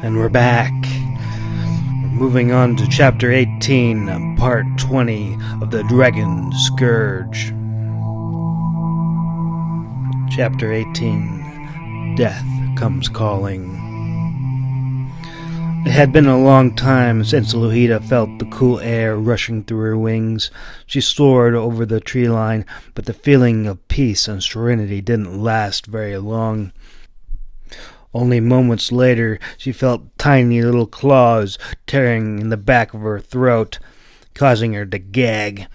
And we're back. We're moving on to Chapter 18, Part 20 of the Dragon Scourge. Chapter 18, Death Comes Calling. It had been a long time since Lohita felt the cool air rushing through her wings. She soared over the tree line, but the feeling of peace and serenity didn't last very long. Only moments later, she felt tiny little claws tearing in the back of her throat, causing her to gag.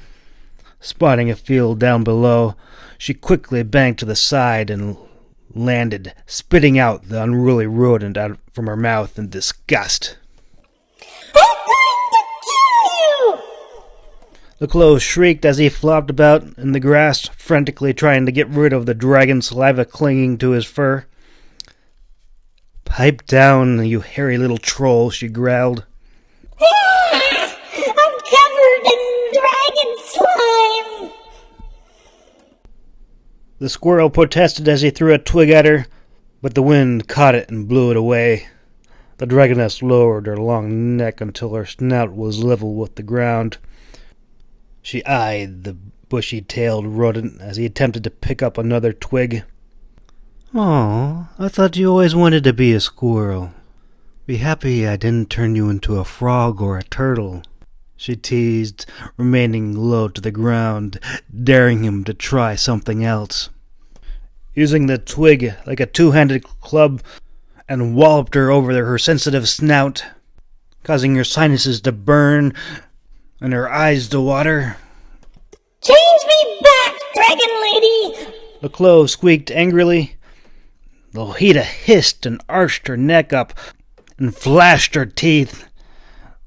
Spotting a field down below, she quickly banked to the side and landed, spitting out the unruly rodent out from her mouth in disgust. I'm going to kill you! The Clo shrieked as he flopped about in the grass, frantically trying to get rid of the dragon saliva clinging to his fur. "Pipe down, you hairy little troll," she growled. I'm covered in dragon slime! The squirrel protested as he threw a twig at her, but the wind caught it and blew it away. The dragoness lowered her long neck until her snout was level with the ground. She eyed the bushy-tailed rodent as he attempted to pick up another twig. "Oh, I thought you always wanted to be a squirrel. Be happy I didn't turn you into a frog or a turtle," she teased, remaining low to the ground, daring him to try something else. Using the twig like a two-handed club, and walloped her over her sensitive snout, causing her sinuses to burn and her eyes to water. Change me back, dragon lady! The Clo squeaked angrily. Lohita hissed and arched her neck up and flashed her teeth.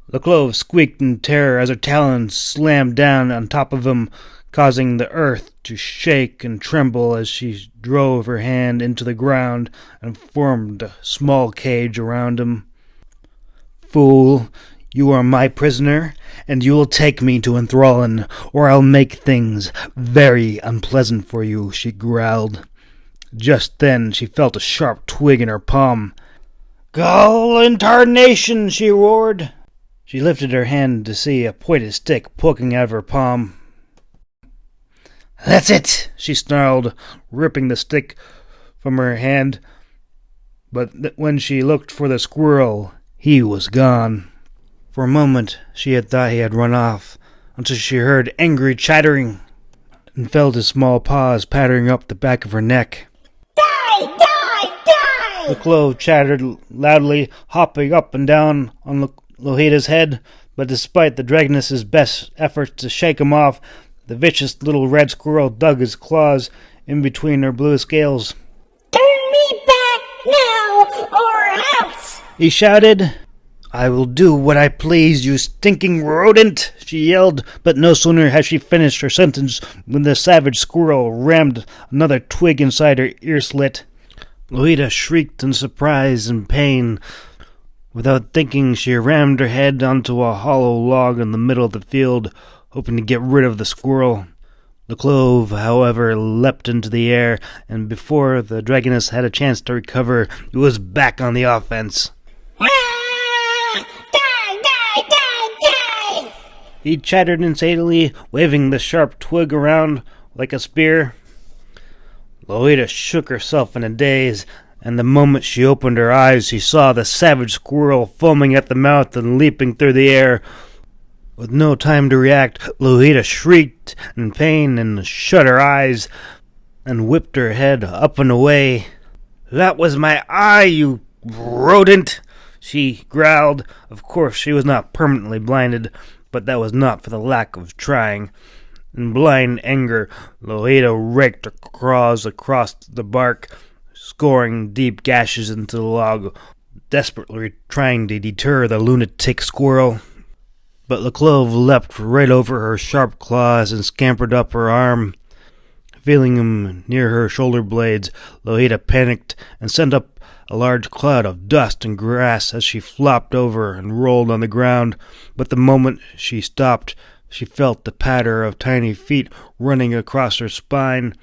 The Clo squeaked in terror as her talons slammed down on top of him, causing the earth to shake and tremble as she drove her hand into the ground and formed a small cage around him. "Fool, you are my prisoner, and you will take me to Enthrallin, or I'll make things very unpleasant for you," she growled. Just then she felt a sharp twig in her palm. "Gull incarnation!" she roared. She lifted her hand to see a pointed stick poking out of her palm. "That's it!" she snarled, ripping the stick from her hand. But when she looked for the squirrel, he was gone. For a moment she had thought he had run off, until she heard angry chattering and felt his small paws pattering up the back of her neck. Die! Die! Die! The Clo chattered loudly, hopping up and down on Lohita's head, but despite the dragoness's best efforts to shake him off, the vicious little red squirrel dug his claws in between her blue scales. Turn me back now, or else! He shouted. "I will do what I please, you stinking rodent!" she yelled, but no sooner had she finished her sentence when the savage squirrel rammed another twig inside her ear slit. Lohita shrieked in surprise and pain. Without thinking, she rammed her head onto a hollow log in the middle of the field, hoping to get rid of the squirrel. The clove, however, leapt into the air, and before the dragoness had a chance to recover, it was back on the offense. Die! Die! Die! Die! He chattered insanely, waving the sharp twig around like a spear. Lohita shook herself in a daze, and the moment she opened her eyes, she saw the savage squirrel foaming at the mouth and leaping through the air. With no time to react, Lohita shrieked in pain and shut her eyes and whipped her head up and away. "That was my eye, you rodent!" she growled. Of course, she was not permanently blinded, but that was not for the lack of trying. In blind anger, Lohita raked her claws across the bark, scoring deep gashes into the log, desperately trying to deter the lunatic squirrel. But the clove leapt right over her sharp claws and scampered up her arm. Feeling him near her shoulder blades, Lohita panicked and sent up a large cloud of dust and grass as she flopped over and rolled on the ground. But the moment she stopped, she felt the patter of tiny feet running across her spine.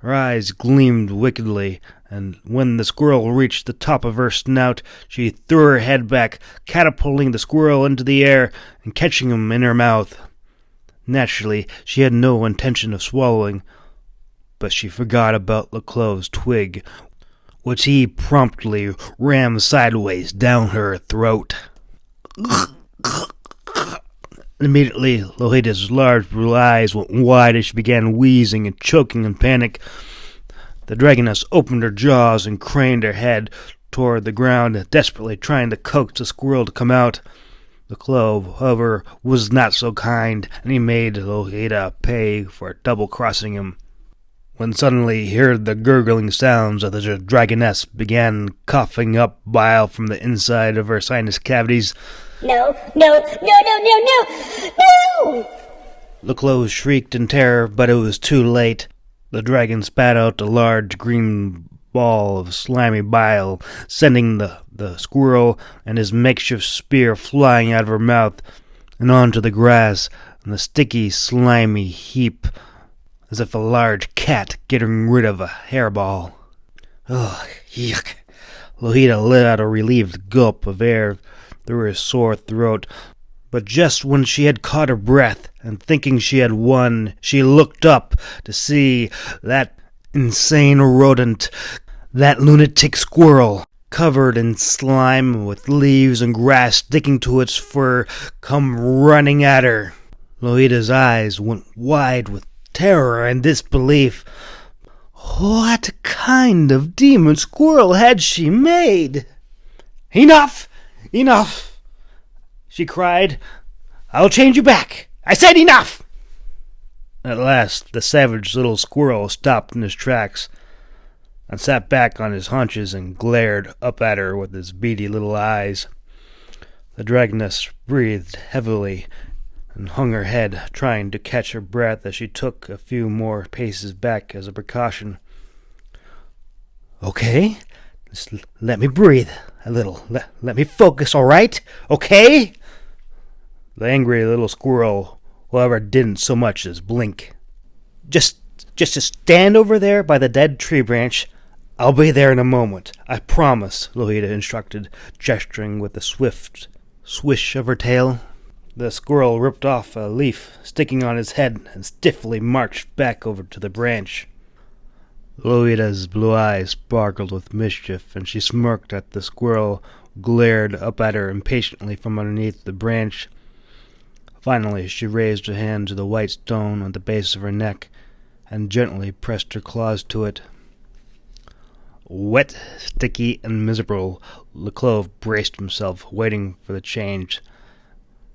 Her eyes gleamed wickedly, and when the squirrel reached the top of her snout, she threw her head back, catapulting the squirrel into the air and catching him in her mouth. Naturally, she had no intention of swallowing, but she forgot about Leclove's twig, which he promptly rammed sideways down her throat. Immediately, Lohita's large blue eyes went wide as she began wheezing and choking in panic. The dragoness opened her jaws and craned her head toward the ground, desperately trying to coax the squirrel to come out. The clove, however, was not so kind, and he made Lohita pay for double-crossing him. When suddenly he heard the gurgling sounds of the dragoness began coughing up bile from the inside of her sinus cavities. No, no, no, no, no, no, no! Leclove shrieked in terror, but it was too late. The dragon spat out a large green ball of slimy bile, sending the squirrel and his makeshift spear flying out of her mouth and onto the grass and the sticky, slimy heap, as if a large cat getting rid of a hairball. Ugh, yuck. Lohita let out a relieved gulp of air through her sore throat, but just when she had caught her breath and thinking she had won, she looked up to see that insane rodent, that lunatic squirrel, covered in slime with leaves and grass sticking to its fur, come running at her. Lohita's eyes went wide with terror and disbelief. What kind of demon squirrel had she made? "Enough! Enough!" she cried. "I'll change you back! I said enough!" At last, the savage little squirrel stopped in his tracks and sat back on his haunches and glared up at her with his beady little eyes. The dragoness breathed heavily and hung her head, trying to catch her breath as she took a few more paces back as a precaution. "Okay, just let me breathe a little. Let me focus, all right? Okay?" The angry little squirrel, however, didn't so much as blink. Just stand over there by the dead tree branch. I'll be there in a moment, I promise," Lohita instructed, gesturing with a swift swish of her tail. The squirrel ripped off a leaf sticking on his head and stiffly marched back over to the branch. Lohita's blue eyes sparkled with mischief, and she smirked at the squirrel, glared up at her impatiently from underneath the branch. Finally, she raised her hand to the white stone at the base of her neck and gently pressed her claws to it. Wet, sticky, and miserable, Leclove braced himself, waiting for the change.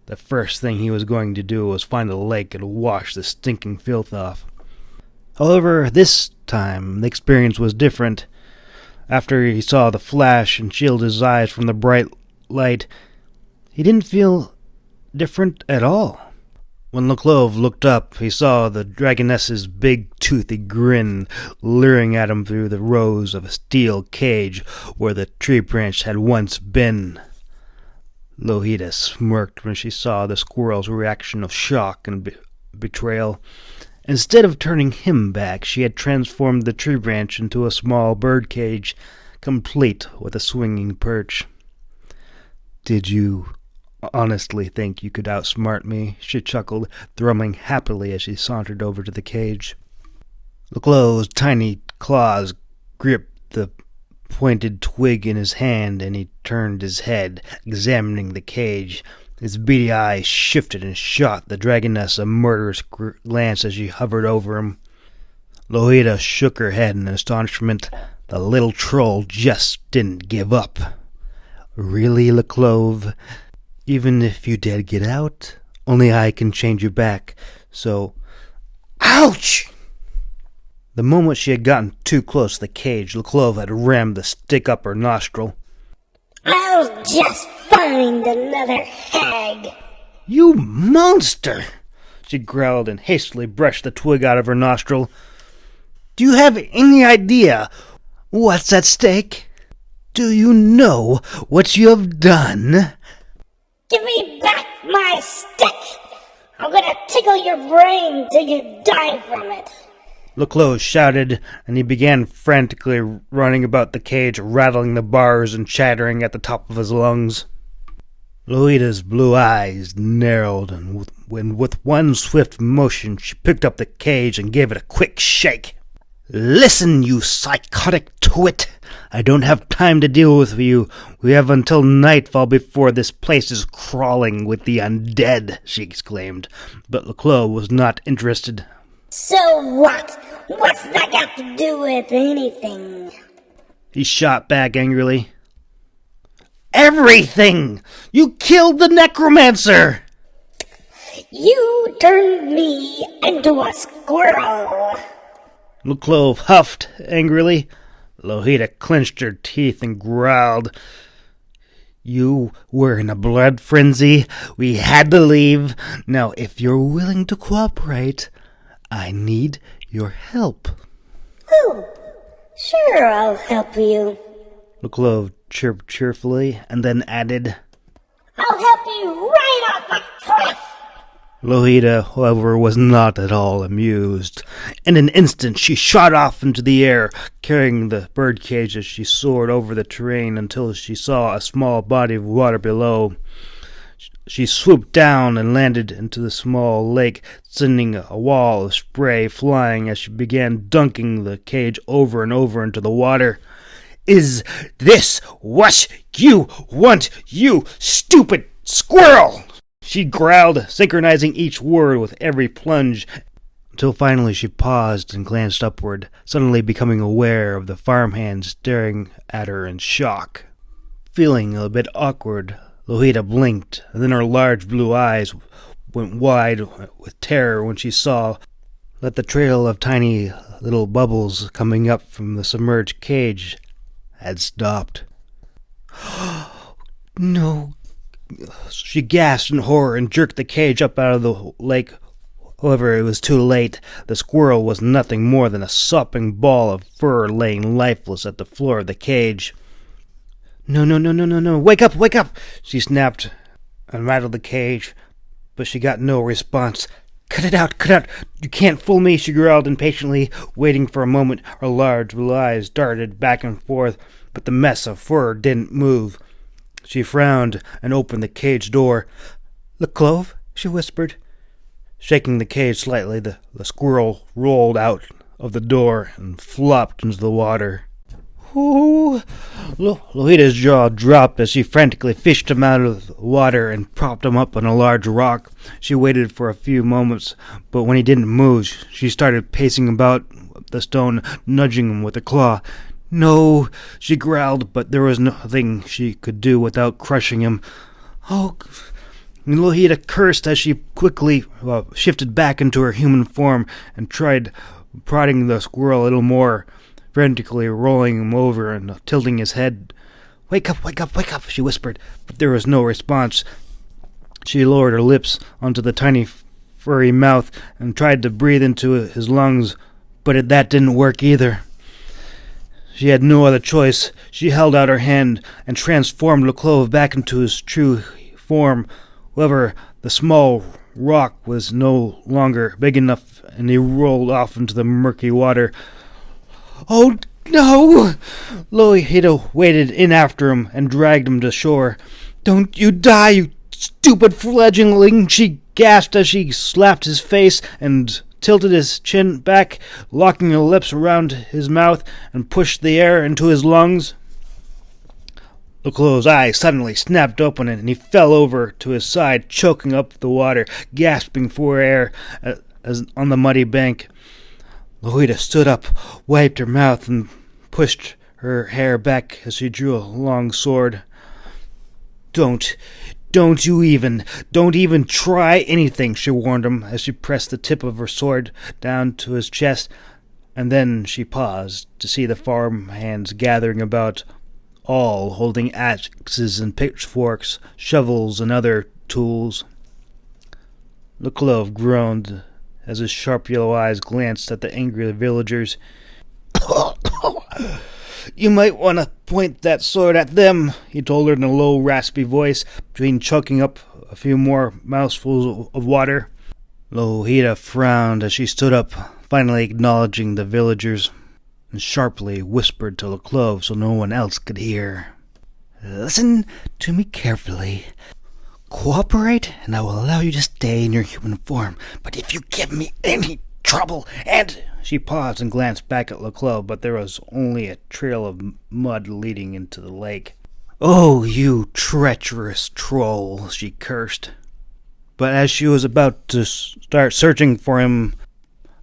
The first thing he was going to do was find a lake and wash the stinking filth off. However, this time the experience was different. After he saw the flash and shielded his eyes from the bright light, he didn't feel different at all. When Leclove looked up, he saw the dragoness's big toothy grin leering at him through the rows of a steel cage where the tree branch had once been. Lohita smirked when she saw the squirrel's reaction of shock and betrayal. Instead of turning him back, she had transformed the tree branch into a small bird cage, complete with a swinging perch. "Did you honestly think you could outsmart me?" she chuckled, thrumming happily as she sauntered over to the cage. Leclove's tiny claws gripped the pointed twig in his hand, and he turned his head, examining the cage. His beady eyes shifted and shot the dragoness a murderous glance as she hovered over him. Lohita shook her head in astonishment. The little troll just didn't give up. "Really, Leclove? Even if you did get out, only I can change you back, so—" Ouch! The moment she had gotten too close to the cage, Leclove had rammed the stick up her nostril. I'll just find another hag. "You monster!" she growled and hastily brushed the twig out of her nostril. "Do you have any idea what's at stake? Do you know what you have done?" Give me back my stick. I'm gonna tickle your brain till you die from it. Leclos shouted, and he began frantically running about the cage, rattling the bars and chattering at the top of his lungs. Loida's blue eyes narrowed, and with one swift motion she picked up the cage and gave it a quick shake. "Listen, you psychotic twit! I don't have time to deal with you. We have until nightfall before this place is crawling with the undead," she exclaimed. But Leclos was not interested. So what? What's that got to do with anything? He shot back angrily. "Everything! You killed the necromancer!" You turned me into a squirrel. Leclos huffed angrily. Lohita clenched her teeth and growled. "You were in a blood frenzy. We had to leave. Now, if you're willing to cooperate, I need your help." Oh, sure, I'll help you. Leclos chirped cheerfully and then added, I'll help you right off a cliff. Lohita, however, was not at all amused. In an instant she shot off into the air, carrying the birdcage as she soared over the terrain until she saw a small body of water below. She swooped down and landed into the small lake, sending a wall of spray flying as she began dunking the cage over and over into the water. "Is this what you want, you stupid squirrel?" she growled, synchronizing each word with every plunge, until finally she paused and glanced upward, suddenly becoming aware of the farmhand staring at her in shock. Feeling a bit awkward, Lohita blinked, and then her large blue eyes went wide with terror when she saw that the trail of tiny little bubbles coming up from the submerged cage had stopped. "No!" She gasped in horror and jerked the cage up out of the lake. However, it was too late. The squirrel was nothing more than a sopping ball of fur laying lifeless at the floor of the cage. No, wake up, wake up!" she snapped and rattled the cage, but she got no response. Cut it out! You can't fool me!" she growled impatiently, waiting for a moment. Her large blue eyes darted back and forth, but the mess of fur didn't move. She frowned and opened the cage door. "Leclos," she whispered. Shaking the cage slightly, the squirrel rolled out of the door and flopped into the water. "Ooh!" Lohita's jaw dropped as she frantically fished him out of the water and propped him up on a large rock. She waited for a few moments, but when he didn't move, she started pacing about the stone, nudging him with a claw. "No," she growled, but there was nothing she could do without crushing him. "Oh!" Lohita cursed as she quickly shifted back into her human form and tried prodding the squirrel a little more, frantically rolling him over and tilting his head. Wake up, she whispered, but there was no response. She lowered her lips onto the tiny furry mouth and tried to breathe into his lungs, but that didn't work either. She had no other choice. She held out her hand and transformed Leclos back into his true form. However, the small rock was no longer big enough, and he rolled off into the murky water. "Oh, no!" Lohita waded in after him and dragged him to shore. "Don't you die, you stupid fledgling!" she gasped as she slapped his face and tilted his chin back, locking her lips around his mouth, and pushed the air into his lungs. Leclos' eyes suddenly snapped open, and he fell over to his side, choking up the water, gasping for air as on the muddy bank. Lohita stood up, wiped her mouth, and pushed her hair back as she drew a long sword. Don't even try anything," she warned him as she pressed the tip of her sword down to his chest, and then she paused to see the farmhands gathering about, all holding axes and pitchforks, shovels, and other tools. Leclos groaned as his sharp yellow eyes glanced at the angry villagers. "You might want to point that sword at them," he told her in a low, raspy voice, between choking up a few more mouthfuls of water. Lohita frowned as she stood up, finally acknowledging the villagers, and sharply whispered to Clove so no one else could hear. "Listen to me carefully. Cooperate, and I will allow you to stay in your human form. But if you give me any trouble, and—" She paused and glanced back at Clove, but there was only a trail of mud leading into the lake. "Oh, you treacherous troll," she cursed. But as she was about to start searching for him,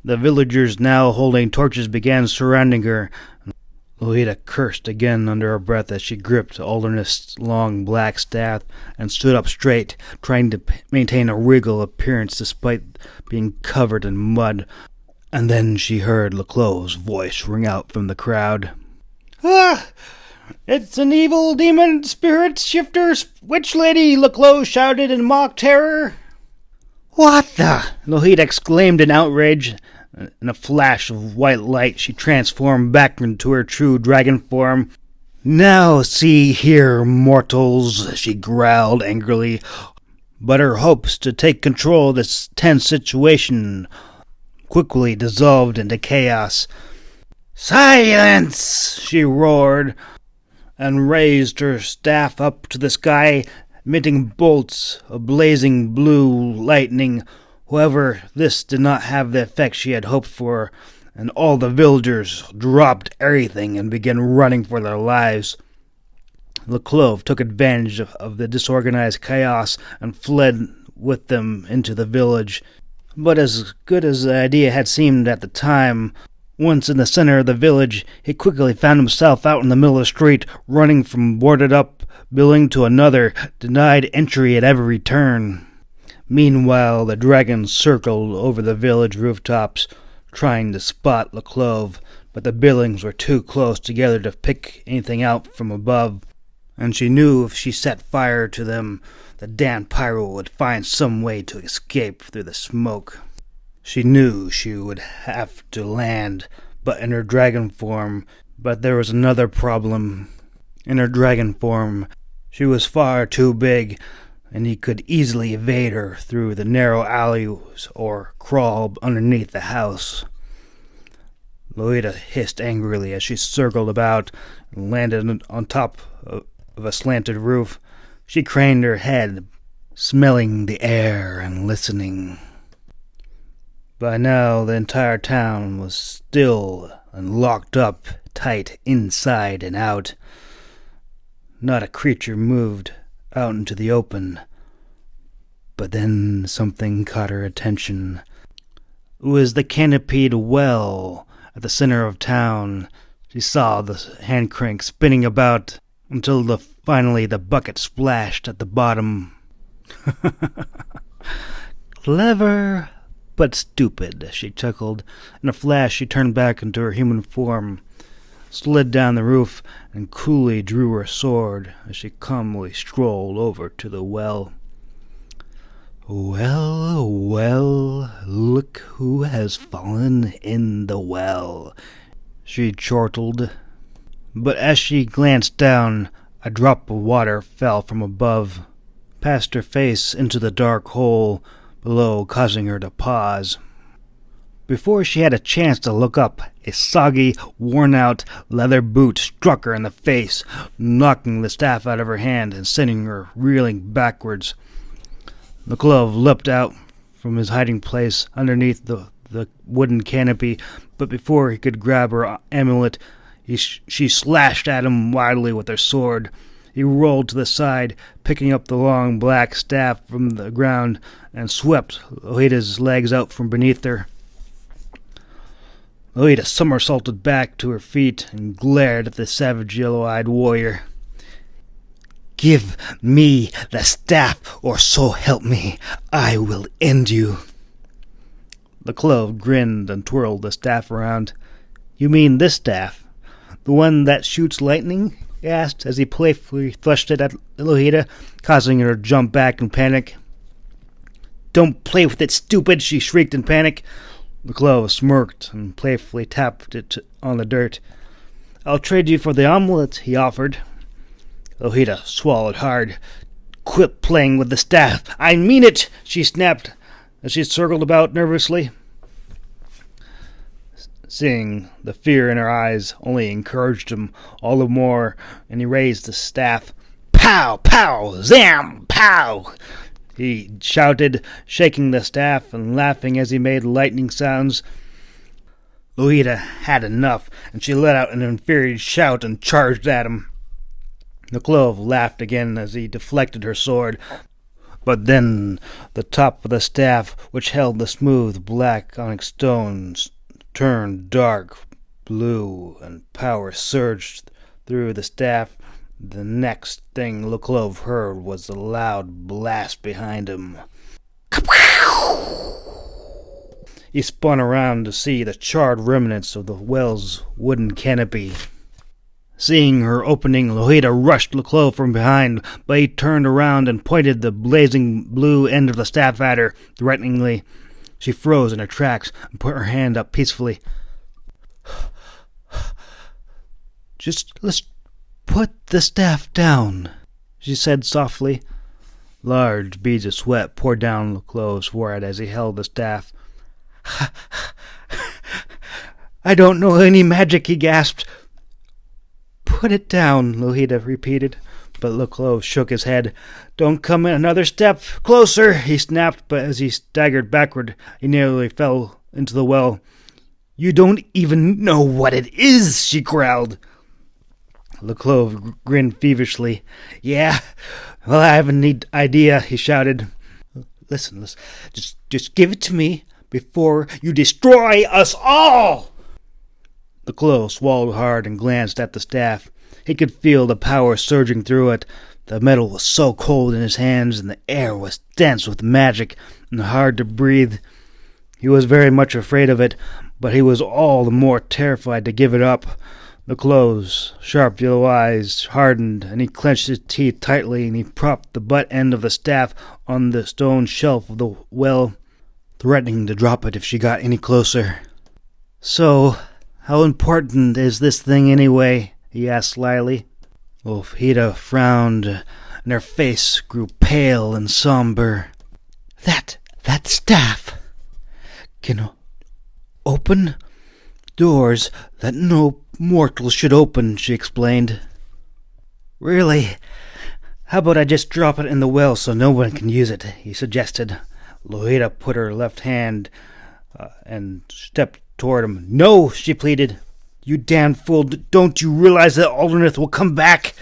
the villagers, now holding torches, began surrounding her. Lohita cursed again under her breath as she gripped Aldernist's long black staff and stood up straight, trying to maintain a regal appearance despite being covered in mud. And then she heard Clove's voice ring out from the crowd. "Ah! It's an evil demon spirit shifter witch lady," Clove shouted in mock terror. "What the?" Lohita exclaimed in outrage. In a flash of white light, she transformed back into her true dragon form. "Now see here, mortals," she growled angrily. But her hopes to take control of this tense situation quickly dissolved into chaos. "Silence!" she roared, and raised her staff up to the sky, emitting bolts of blazing blue lightning. However, this did not have the effect she had hoped for, and all the villagers dropped everything and began running for their lives. Clove took advantage of the disorganized chaos and fled with them into the village. But as good as the idea had seemed at the time, once in the center of the village, he quickly found himself out in the middle of the street, running from boarded-up building to another, denied entry at every turn. Meanwhile, the dragons circled over the village rooftops, trying to spot Clove, but the buildings were too close together to pick anything out from above, and she knew if she set fire to them, the damned pyro would find some way to escape through the smoke. She knew she would have to land, but in her dragon form. But there was another problem. In her dragon form, she was far too big, and he could easily evade her through the narrow alleys or crawl underneath the house. Lohita hissed angrily as she circled about and landed on top of a slanted roof. She craned her head, smelling the air and listening. By now, the entire town was still and locked up tight inside and out. Not a creature moved out into the open. But then something caught her attention. It was the canopied well at the center of town. She saw the hand crank spinning about until finally the bucket splashed at the bottom. "Clever, but stupid," she chuckled. In a flash, she turned back into her human form, slid down the roof, and coolly drew her sword as she calmly strolled over to the well. "Well, well, look who has fallen in the well," she chortled. But as she glanced down, a drop of water fell from above, past her face into the dark hole below, causing her to pause. Before she had a chance to look up, a soggy, worn-out leather boot struck her in the face, knocking the staff out of her hand and sending her reeling backwards. Clove leapt out from his hiding place underneath the wooden canopy, but before he could grab her amulet, she slashed at him wildly with her sword. He rolled to the side, picking up the long black staff from the ground, and swept Lohita's legs out from beneath her. Lohita somersaulted back to her feet and glared at the savage yellow-eyed warrior. "Give me the staff, or so help me, I will end you." The Clove grinned and twirled the staff around. "You mean this staff? The one that shoots lightning?" he asked as he playfully thrust it at Lohita, causing her to jump back in panic. "Don't play with it, stupid!" she shrieked in panic. The Clove smirked and playfully tapped it on the dirt. "I'll trade you for the omelet," he offered. Lohita swallowed hard. "Quit playing with the staff! I mean it!" she snapped as she circled about nervously. Seeing the fear in her eyes only encouraged him all the more, and he raised the staff. Pow! Pow! Zam! Pow! He shouted, shaking the staff and laughing as he made lightning sounds. Louita had enough, and she let out an infuriated shout and charged at him. The clove laughed again as he deflected her sword, but then the top of the staff, which held the smooth black onyx stones, turned dark blue, and power surged through the staff. The next thing the clove heard was a loud blast behind him. He spun around to see the charred remnants of the well's wooden canopy. Seeing her opening, Lohita rushed the clove from behind, but he turned around and pointed the blazing blue end of the staff at her, threateningly. She froze in her tracks and put her hand up peacefully. Let's put the staff down, she said softly. Large beads of sweat poured down the clove's forehead as he held the staff. I don't know any magic, he gasped. Put it down, Lohita repeated, but the clove shook his head. Don't come another step closer, he snapped, but as he staggered backward, he nearly fell into the well. You don't even know what it is, she growled. The clove grinned feverishly. Yeah, well, I have a neat idea, he shouted. Listen, just give it to me before you destroy us all! The clove swallowed hard and glanced at the staff. He could feel the power surging through it. The metal was so cold in his hands, and the air was dense with magic and hard to breathe. He was very much afraid of it, but he was all the more terrified to give it up. The clove's sharp yellow eyes hardened, and he clenched his teeth tightly, and he propped the butt end of the staff on the stone shelf of the well, threatening to drop it if she got any closer. So, how important is this thing anyway? He asked slyly. Lohita frowned, and her face grew pale and somber. That staff can open doors that no mortal should open, she explained. Really? How about I just drop it in the well so no one can use it, he suggested. Lohita put her left hand and stepped toward him. No, she pleaded. You damned fool, don't you realize that Alderneth will come back?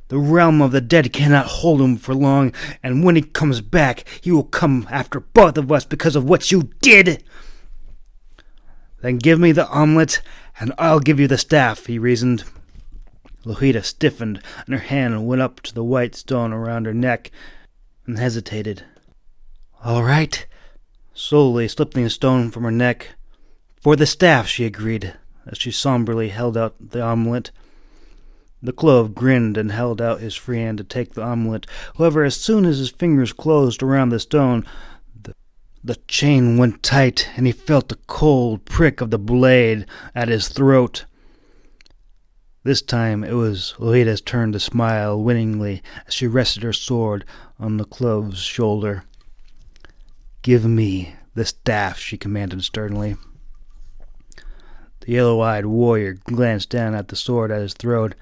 The realm of the dead cannot hold him for long, and when he comes back, he will come after both of us because of what you did. Then give me the omelet, and I'll give you the staff, he reasoned. Lohita stiffened, and her hand went up to the white stone around her neck, and hesitated. All right, slowly slipping the stone from her neck. For the staff, she agreed, as she somberly held out the omelet. The clove grinned and held out his free hand to take the omelet. However, as soon as his fingers closed around the stone, the chain went tight, and he felt the cold prick of the blade at his throat. This time it was Lohita's turn to smile winningly as she rested her sword on the clove's shoulder. Give me the staff, she commanded sternly. The yellow-eyed warrior glanced down at the sword at his throat.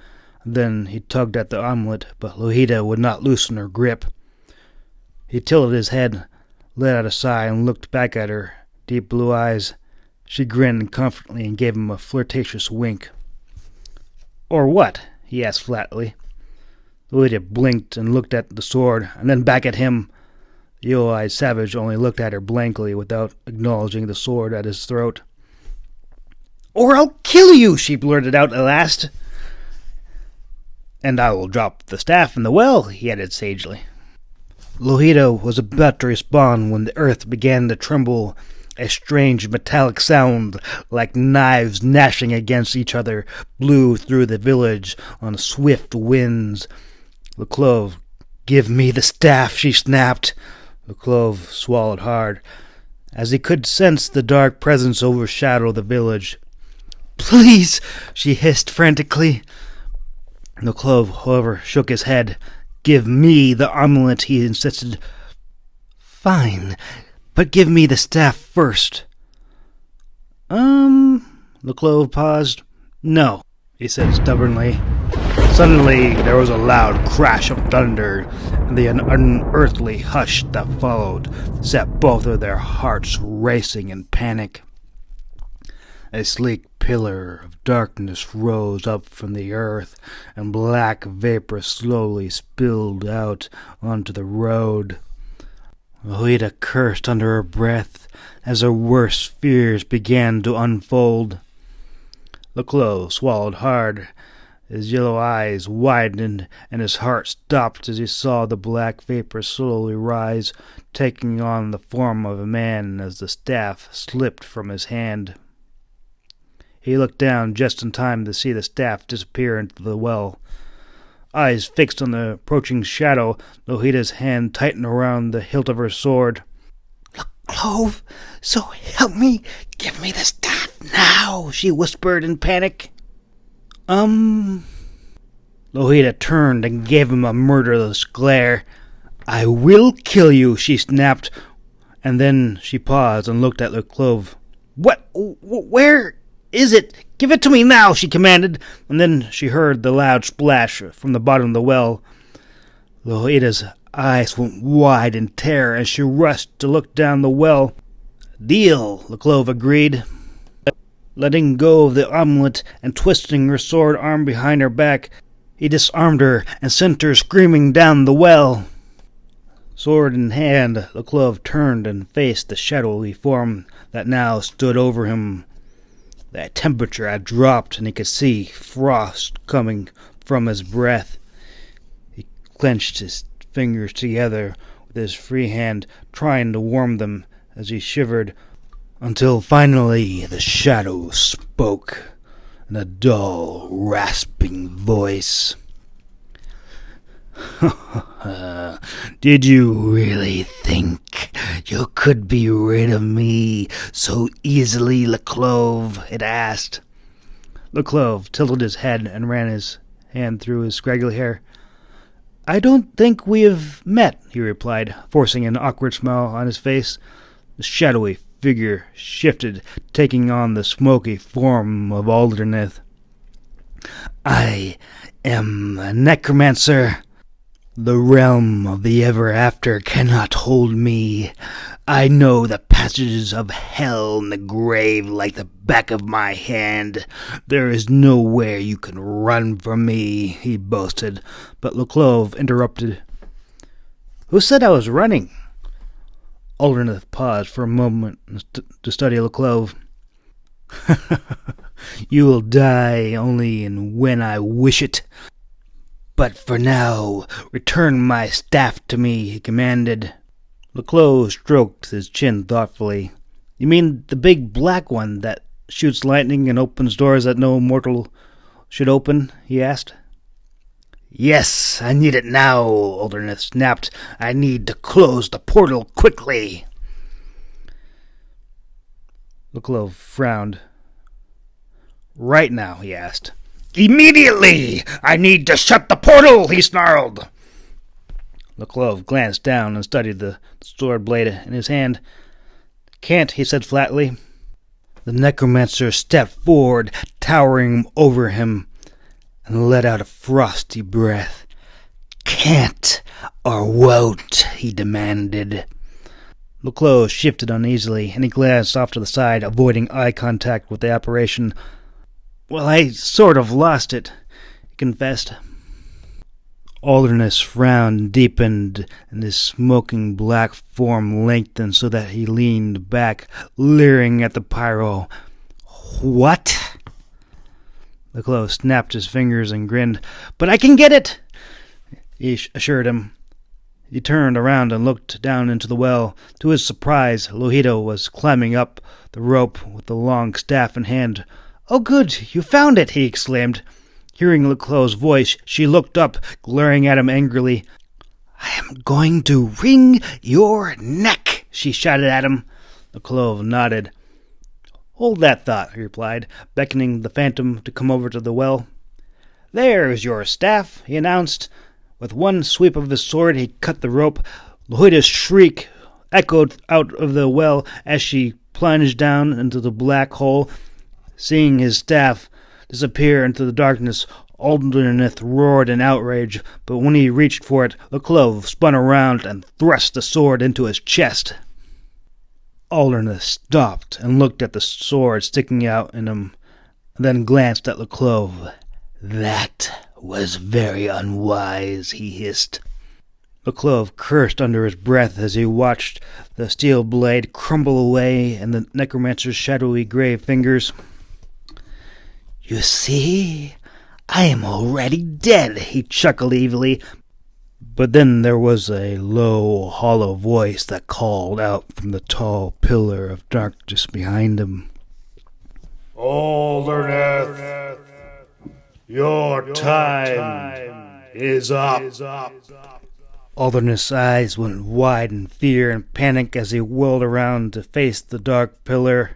Then he tugged at the omelet, but Lohita would not loosen her grip. He tilted his head, let out a sigh, and looked back at her deep blue eyes. She grinned confidently and gave him a flirtatious wink. Or what? He asked flatly. Lohita blinked and looked at the sword, and then back at him. The yellow-eyed savage only looked at her blankly without acknowledging the sword at his throat. Or I'll kill you, she blurted out at last. And I will drop the staff in the well, he added sagely. Lohita was about to respond when the earth began to tremble. A strange metallic sound, like knives gnashing against each other, blew through the village on swift winds. The clove, give me the staff, she snapped. The clove swallowed hard, as he could sense the dark presence overshadow the village. Please, she hissed frantically. The clove, however, shook his head. Give me the omelet, he insisted. Fine, but give me the staff first. The Clove paused. No, he said stubbornly. Suddenly, there was a loud crash of thunder, and the unearthly hush that followed set both of their hearts racing in panic. A sleek pillar of darkness rose up from the earth, and black vapor slowly spilled out onto the road. Loida cursed under her breath as her worst fears began to unfold. Leclos swallowed hard. His yellow eyes widened, and his heart stopped as he saw the black vapor slowly rise, taking on the form of a man as the staff slipped from his hand. He looked down just in time to see the staff disappear into the well. Eyes fixed on the approaching shadow, Lohida's hand tightened around the hilt of her sword. "Clove, so help me, give me the staff now," she whispered in panic. Lohida turned and gave him a murderous glare. "I will kill you," she snapped, and then she paused and looked at the Clove. Where is it? Give it to me now," she commanded, and then she heard the loud splash from the bottom of the well. Lohida's eyes went wide in terror as she rushed to look down the well. "Deal," the Clove agreed. Letting go of the amulet and twisting her sword arm behind her back, he disarmed her and sent her screaming down the well. Sword in hand, the Clove turned and faced the shadowy form that now stood over him. The temperature had dropped, and he could see frost coming from his breath. He clenched his fingers together with his free hand, trying to warm them as he shivered, until finally the shadow spoke in a dull, rasping voice. "Did you really think you could be rid of me so easily, Leclove?" it asked. Leclove tilted his head and ran his hand through his scraggly hair. "I don't think we have met," he replied, forcing an awkward smile on his face. The shadowy figure shifted, taking on the smoky form of Alderneth. "I am a necromancer. The realm of the ever-after cannot hold me. I know the passages of hell and the grave like the back of my hand. There is nowhere you can run from me," he boasted, but Leclove interrupted. "Who said I was running?" Alderneth paused for a moment to study Leclove. "You will die only when I wish it. But for now, return my staff to me," he commanded. Leclove stroked his chin thoughtfully. "You mean the big black one that shoots lightning and opens doors that no mortal should open?" he asked. "Yes, I need it now," Alderneth snapped. "I need to close the portal quickly." Leclove frowned. "Right now?" he asked. "Immediately! I need to shut the portal!" he snarled. Leclove glanced down and studied the sword blade in his hand. "Can't," he said flatly. The necromancer stepped forward, towering over him, and let out a frosty breath. "Can't or won't?" he demanded. Leclove shifted uneasily, and he glanced off to the side, avoiding eye contact with the apparition. "Well, I sort of lost it," he confessed. Alderness frowned and deepened, and his smoking black form lengthened so that he leaned back, leering at the pyro. "What?" Leclove snapped his fingers and grinned. "But I can get it," he assured him. He turned around and looked down into the well. To his surprise, Lohida was climbing up the rope with the long staff in hand. "Oh, good, you found it," he exclaimed. Hearing Leclove's voice, she looked up, glaring at him angrily. "I am going to wring your neck," she shouted at him. Leclove nodded. "Hold that thought," he replied, beckoning the phantom to come over to the well. "There's your staff," he announced. With one sweep of his sword, he cut the rope. Lohida's shriek echoed out of the well as she plunged down into the black hole. Seeing his staff disappear into the darkness, Alderneth roared in outrage, but when he reached for it, the clove spun around and thrust the sword into his chest. Alderneth stopped and looked at the sword sticking out in him, and then glanced at the clove. "That was very unwise," he hissed. The clove cursed under his breath as he watched the steel blade crumble away in the necromancer's shadowy gray fingers. "You see, I am already dead," he chuckled evilly. But then there was a low, hollow voice that called out from the tall pillar of darkness behind him. Alderneth, your time is up. Alderneth's eyes went wide in fear and panic as he whirled around to face the dark pillar.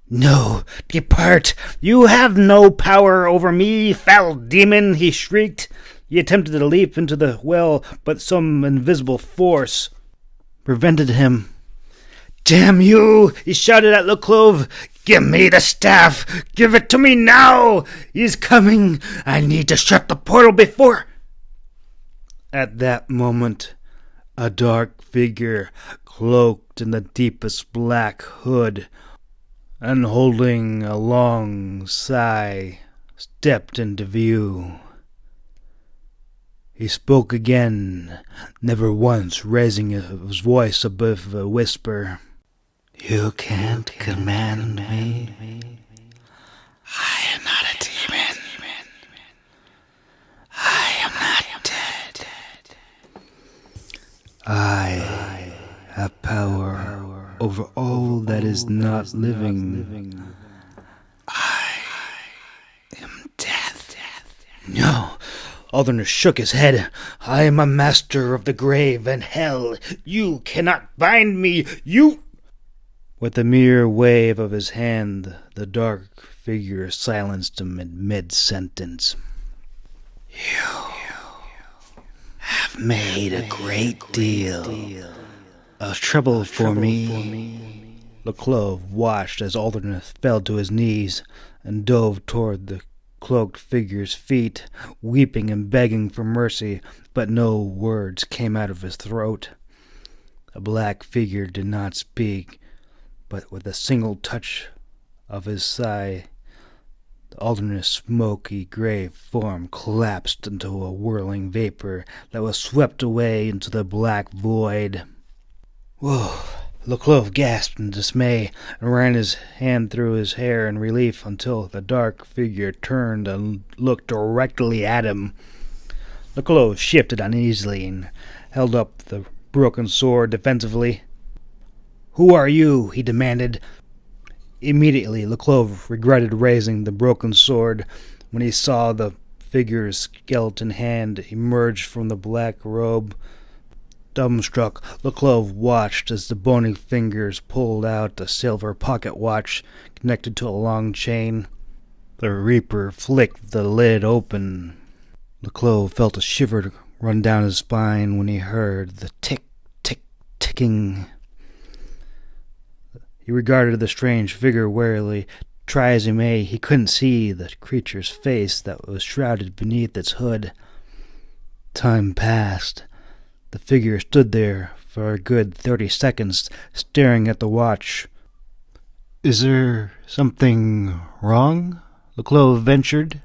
"No, depart! You have no power over me, foul demon!" he shrieked. He attempted to leap into the well, but some invisible force prevented him. "Damn you!" he shouted at the clove. "Give me the staff! Give it to me now! He's coming! I need to shut the portal before—" At that moment, a dark figure, cloaked in the deepest black hood, and holding a long sigh, stepped into view. He spoke again, never once raising his voice above a whisper. "You can't command me. I am not a demon. I am not dead. I have power over all that is not living. I am death." No! Alderneth shook his head. "I am a master of the grave and hell. You cannot bind me. You—" With a mere wave of his hand, the dark figure silenced him in mid-sentence. "You have made a great deal of trouble for me." The clove watched as Alderneth fell to his knees and dove toward the cloaked figure's feet, weeping and begging for mercy, but no words came out of his throat. The black figure did not speak, but with a single touch of his sigh, the Alderneth's smoky gray form collapsed into a whirling vapor that was swept away into the black void. "Whoa!" The clove gasped in dismay and ran his hand through his hair in relief until the dark figure turned and looked directly at him. The clove shifted uneasily and held up the broken sword defensively. "Who are you?" he demanded. Immediately, the clove regretted raising the broken sword when he saw the figure's skeleton hand emerge from the black robe. Dumbstruck, the clove watched as the bony fingers pulled out a silver pocket watch connected to a long chain. The Reaper flicked the lid open. The clove felt a shiver run down his spine when he heard the tick-tick-ticking. He regarded the strange figure warily. Try as he may, he couldn't see the creature's face that was shrouded beneath its hood. Time passed. The figure stood there for a good 30 seconds, staring at the watch. "Is there something wrong?" the clove ventured.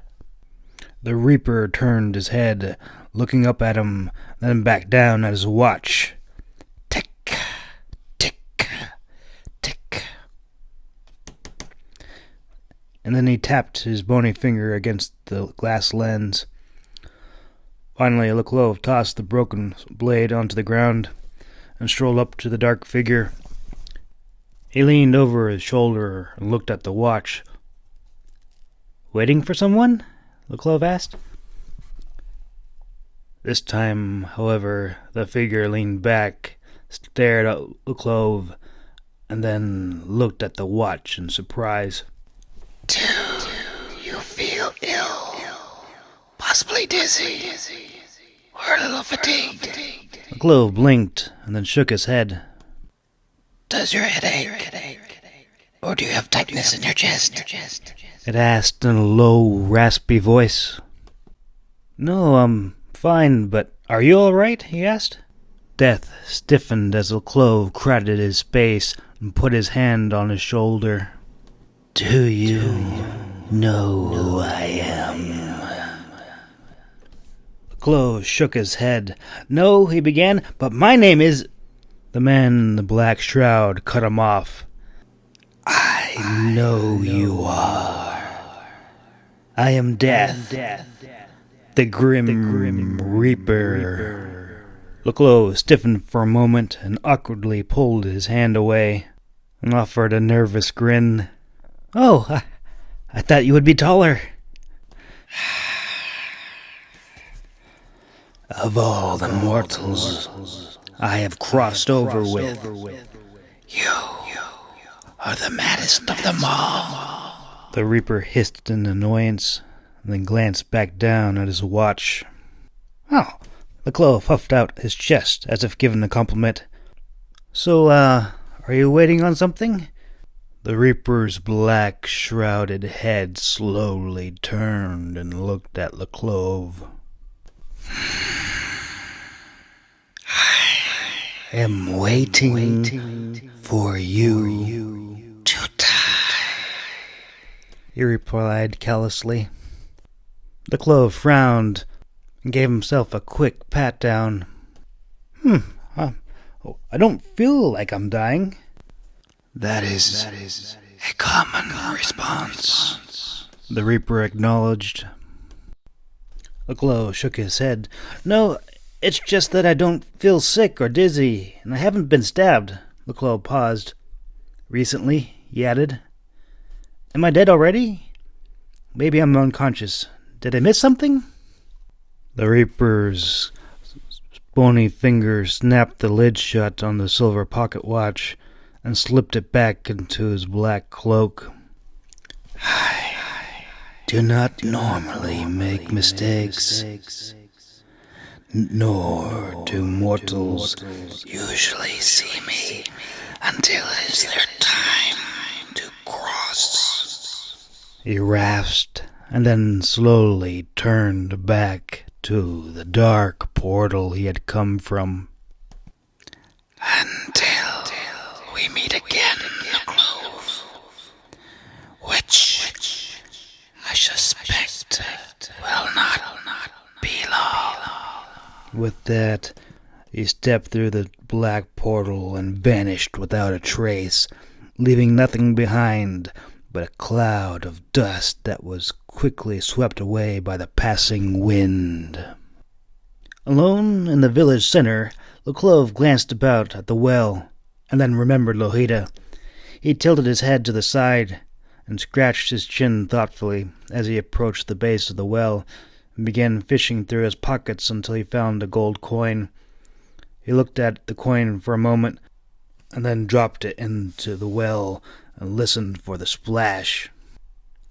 The Reaper turned his head, looking up at him, then back down at his watch. Tick, tick, tick. And then he tapped his bony finger against the glass lens. Finally, the clove tossed the broken blade onto the ground and strolled up to the dark figure. He leaned over his shoulder and looked at the watch. "Waiting for someone?" the clove asked. This time, however, the figure leaned back, stared at the clove, and then looked at the watch in surprise. "Do you feel ill? Possibly dizzy? Or a little fatigued?" The clove blinked and then shook his head. "Does your head ache?" Or do you have tightness in your chest? It asked in a low, raspy voice. No, I'm fine, but are you all right? He asked. Death stiffened as the clove crowded his space and put his hand on his shoulder. Do you know who I am? The clove shook his head. No, he began, but my name is... The man in the black shroud cut him off. I know you are. I am Death, the Grim Reaper. The clove stiffened for a moment and awkwardly pulled his hand away and offered a nervous grin. Oh, I thought you would be taller. Of all the mortals I have crossed over with, you are the maddest of them all. The Reaper hissed in annoyance and then glanced back down at his watch. Oh, the clove puffed out his chest as if given a compliment. So, are you waiting on something? The Reaper's black, shrouded head slowly turned and looked at the clove. I am waiting for you to die, he replied callously. The clove frowned and gave himself a quick pat down. I don't feel like I'm dying. That is a common response, the Reaper acknowledged. The clove shook his head. No, it's just that I don't feel sick or dizzy, and I haven't been stabbed. The clove paused. Recently, he added. Am I dead already? Maybe I'm unconscious. Did I miss something? The Reaper's bony fingers snapped the lid shut on the silver pocket watch and slipped it back into his black cloak. I do not normally make mistakes, nor do mortals usually see me until it is their time to cross. He rasped and then slowly turned back to the dark portal he had come from. Until we meet again, the clove, which I suspect will not be long. With that, he stepped through the black portal and vanished without a trace, leaving nothing behind but a cloud of dust that was quickly swept away by the passing wind. Alone in the village center, the clove glanced about at the well, and then remembered Lohita. He tilted his head to the side and scratched his chin thoughtfully as he approached the base of the well and began fishing through his pockets until he found a gold coin. He looked at the coin for a moment and then dropped it into the well and listened for the splash.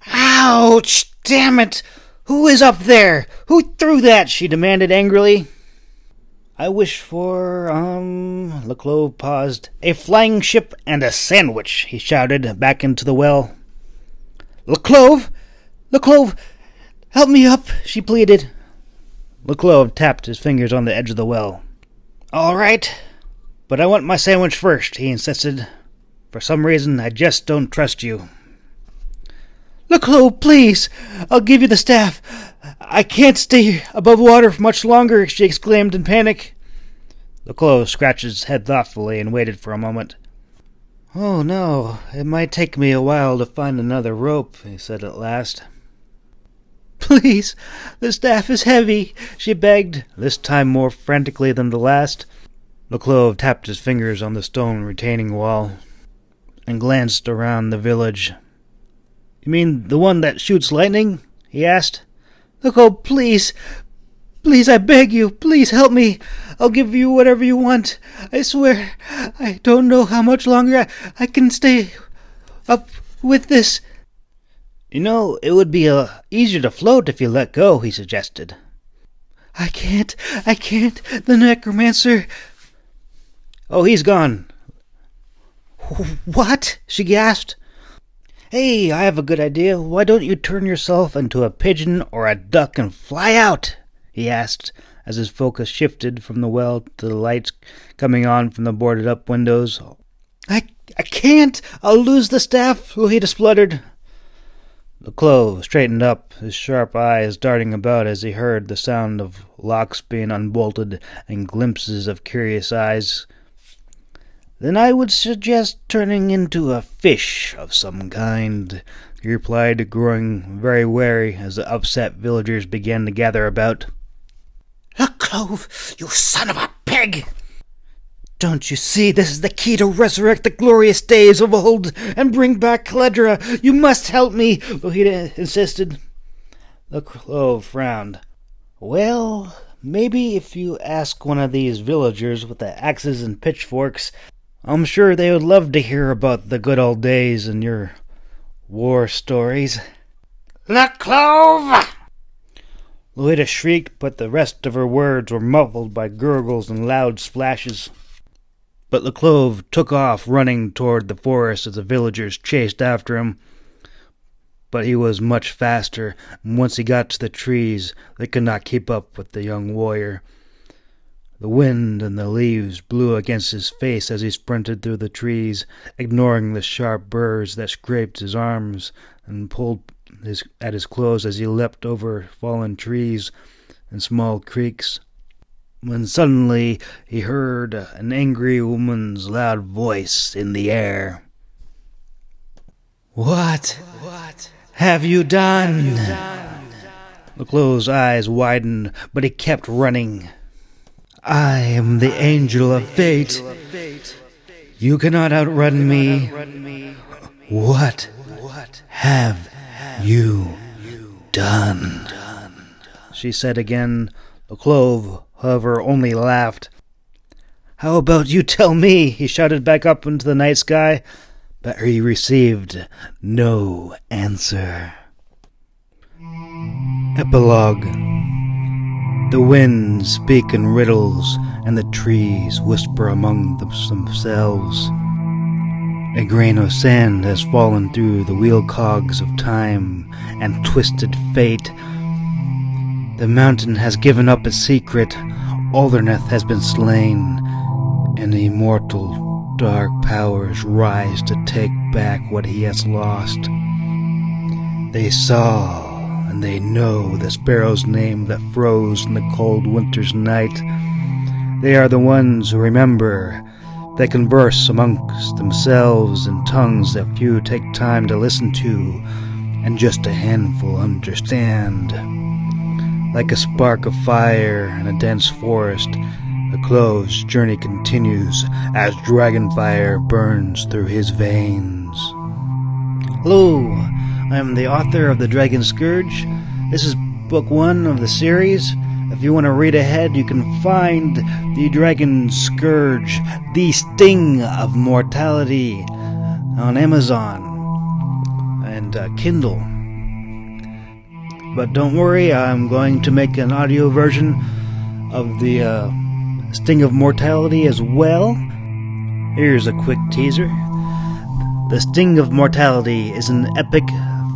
Ouch! Damn it! Who is up there? Who threw that? She demanded angrily. I wish for, the clove paused. A flying ship and a sandwich, he shouted back into the well. The clove, help me up, she pleaded. The clove tapped his fingers on the edge of the well. All right, but I want my sandwich first, he insisted. For some reason, I just don't trust you. Clove, please, I'll give you the staff. I can't stay above water for much longer, she exclaimed in panic. The clove scratched his head thoughtfully and waited for a moment. Oh no, it might take me a while to find another rope, he said at last. Please, the staff is heavy, she begged, this time more frantically than the last. The clove tapped his fingers on the stone retaining wall and glanced around the village. You mean the one that shoots lightning? He asked. Clove, please, I beg you, please help me. I'll give you whatever you want. I swear, I don't know how much longer I can stay up with this. You know, it would be easier to float if you let go, he suggested. I can't. The necromancer... Oh, he's gone. What? She gasped. Hey, I have a good idea. Why don't you turn yourself into a pigeon or a duck and fly out? He asked, as his focus shifted from the well to the lights coming on from the boarded-up windows. I can't. I'll lose the staff, Lohita spluttered. The clove straightened up, his sharp eyes darting about as he heard the sound of locks being unbolted and glimpses of curious eyes. Then I would suggest turning into a fish of some kind, he replied, growing very wary as the upset villagers began to gather about. The clove, you son of a pig! Don't you see, this is the key to resurrect the glorious days of old and bring back Caledra. You must help me, Lohita insisted. The clove frowned. Well, maybe if you ask one of these villagers with the axes and pitchforks, I'm sure they would love to hear about the good old days and your war stories. The clove! Lohita shrieked, but the rest of her words were muffled by gurgles and loud splashes. But the clove took off, running toward the forest as the villagers chased after him. But he was much faster, and once he got to the trees, they could not keep up with the young warrior. The wind and the leaves blew against his face as he sprinted through the trees, ignoring the sharp burrs that scraped his arms and pulled at his clothes as he leapt over fallen trees and small creeks. When suddenly he heard an angry woman's loud voice in the air. What have you done? The clove's eyes widened, but he kept running. I am the angel of fate. You cannot outrun me. What have you done? She said again. The clove, however, only laughed. How about you tell me? He shouted back up into the night sky, but he received no answer. Epilogue. The winds speak in riddles, and the trees whisper among themselves. A grain of sand has fallen through the wheel cogs of time and twisted fate. The mountain has given up its secret, Alderneth has been slain, and the immortal dark powers rise to take back what he has lost. They saw, and they know the sparrow's name that froze in the cold winter's night. They are the ones who remember. They converse amongst themselves in tongues that few take time to listen to, and just a handful understand. Like a spark of fire in a dense forest, the clove's journey continues as dragonfire burns through his veins. Hello, I am the author of The Dragon Scourge. This is book 1 of the series. If you want to read ahead, you can find The Dragon Scourge, The Sting of Mortality on Amazon and Kindle. But don't worry, I'm going to make an audio version of the Sting of Mortality as well. Here's a quick teaser. The Sting of Mortality is an epic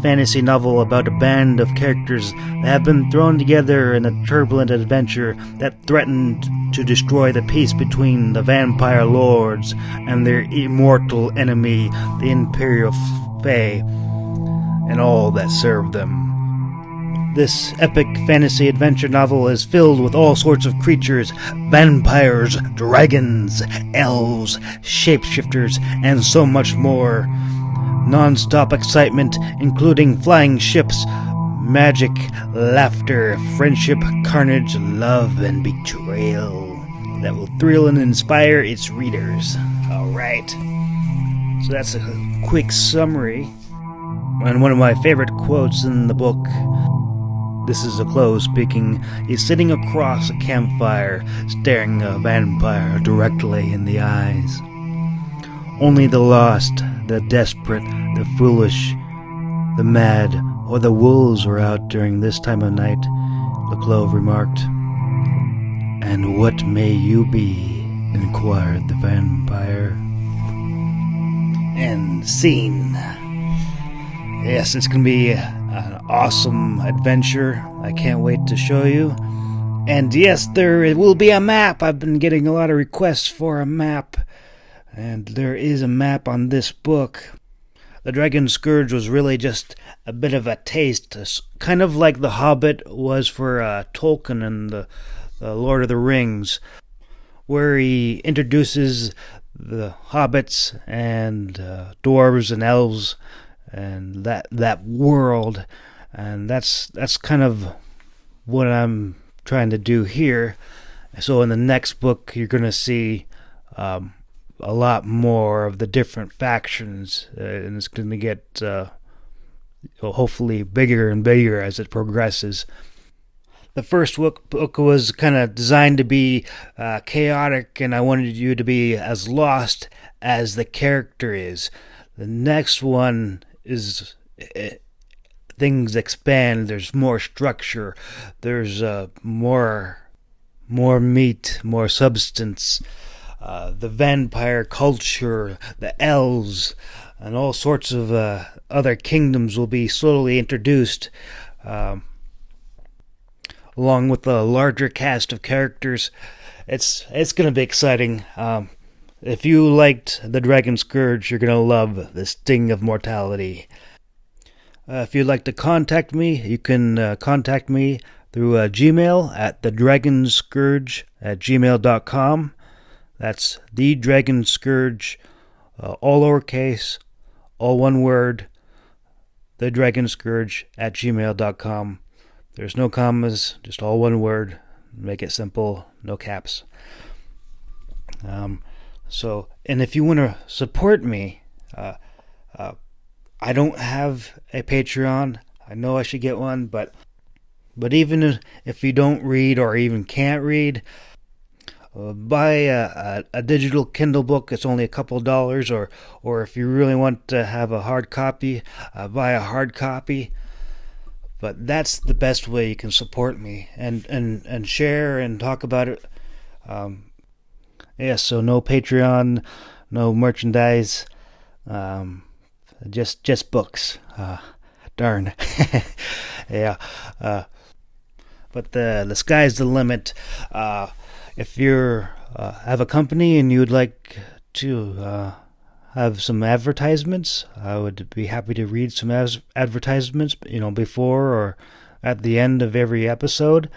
fantasy novel about a band of characters that have been thrown together in a turbulent adventure that threatened to destroy the peace between the vampire lords and their immortal enemy, the Imperial Fae, and all that served them. This epic fantasy adventure novel is filled with all sorts of creatures, vampires, dragons, elves, shapeshifters, and so much more. Non-stop excitement, including flying ships, magic, laughter, friendship, carnage, love, and betrayal that will thrill and inspire its readers. Alright, so that's a quick summary. And one of my favorite quotes in the book, this is a clove speaking. He's sitting across a campfire, staring a vampire directly in the eyes. Only the lost, the desperate, the foolish, the mad, or the wolves are out during this time of night, the clove remarked. And what may you be? Inquired the vampire. End scene. Yes, it's going to be an awesome adventure. I can't wait to show you. And yes, there will be a map. I've been getting a lot of requests for a map. And there is a map on this book. The Dragon Scourge was really just a bit of a taste, kind of like The Hobbit was for Tolkien and the Lord of the Rings, where he introduces the hobbits and dwarves and elves and that world, and that's kind of what I'm trying to do here. So in the next book, you're going to see a lot more of the different factions, and it's going to get hopefully bigger and bigger as it progresses. The first book was kind of designed to be chaotic, and I wanted you to be as lost as the character is. The next one is things expand. There's more structure. There's more meat, more substance. The vampire culture, the elves, and all sorts of other kingdoms will be slowly introduced, along with a larger cast of characters. It's going to be exciting. If you liked The Dragon Scourge, you're going to love The Sting of Mortality. If you'd like to contact me, you can contact me through Gmail at thedragonscourge@gmail.com. That's The Dragon Scourge, all lowercase, all one word, thedragonscourge@gmail.com. There's no commas, just all one word. Make it simple, no caps. And if you want to support me, I don't have a Patreon. I know I should get one, but even if you don't read or even can't read, buy a digital Kindle book. It's only a couple dollars, or if you really want to have a hard copy, buy a hard copy. But that's the best way you can support me and share and talk about it. So no Patreon, no merchandise, just books. Darn. Yeah. But the sky's the limit. If you have a company and you would like to have some advertisements, I would be happy to read some advertisements, before or at the end of every episode.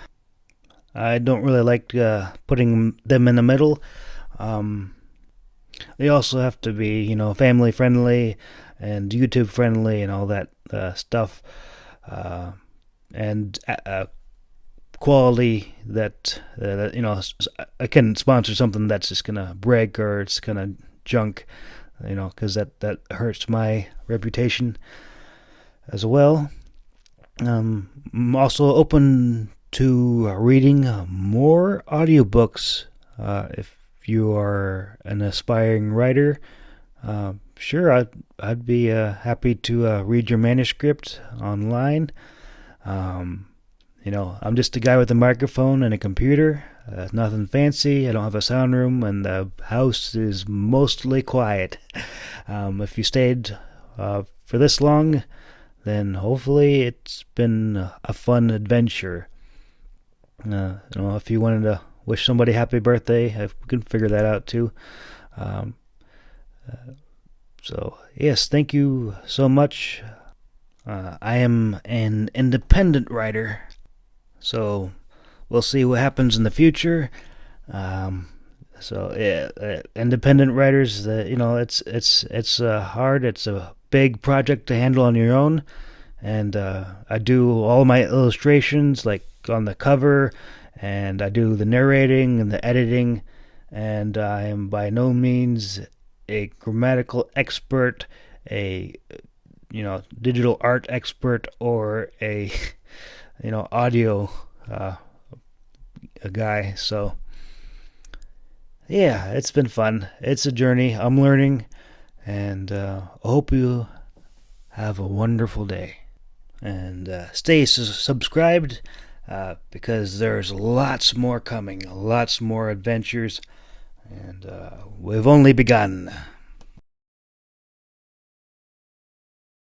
I don't really like putting them in the middle. They also have to be, family friendly and YouTube friendly and all that stuff, and quality that I can sponsor something that's just gonna break or it's gonna junk, because that hurts my reputation as well. I'm also open to reading more audiobooks. If you are an aspiring writer, sure, I'd be happy to read your manuscript online. I'm just a guy with a microphone and a computer. Nothing fancy. I don't have a sound room, and the house is mostly quiet. If you stayed for this long, then hopefully it's been a fun adventure. If you wanted to wish somebody happy birthday, I can figure that out too. So yes, thank you so much. I am an independent writer, so we'll see what happens in the future. Independent writers, it's hard. It's a big project to handle on your own, and I do all my illustrations, like on the cover, and I do the narrating and the editing, and I am by no means a grammatical expert, a digital art expert, or a audio a guy. So yeah, it's been fun. It's a journey. I'm learning, and I hope you have a wonderful day, and stay subscribed, because there's lots more coming, lots more adventures, and we've only begun.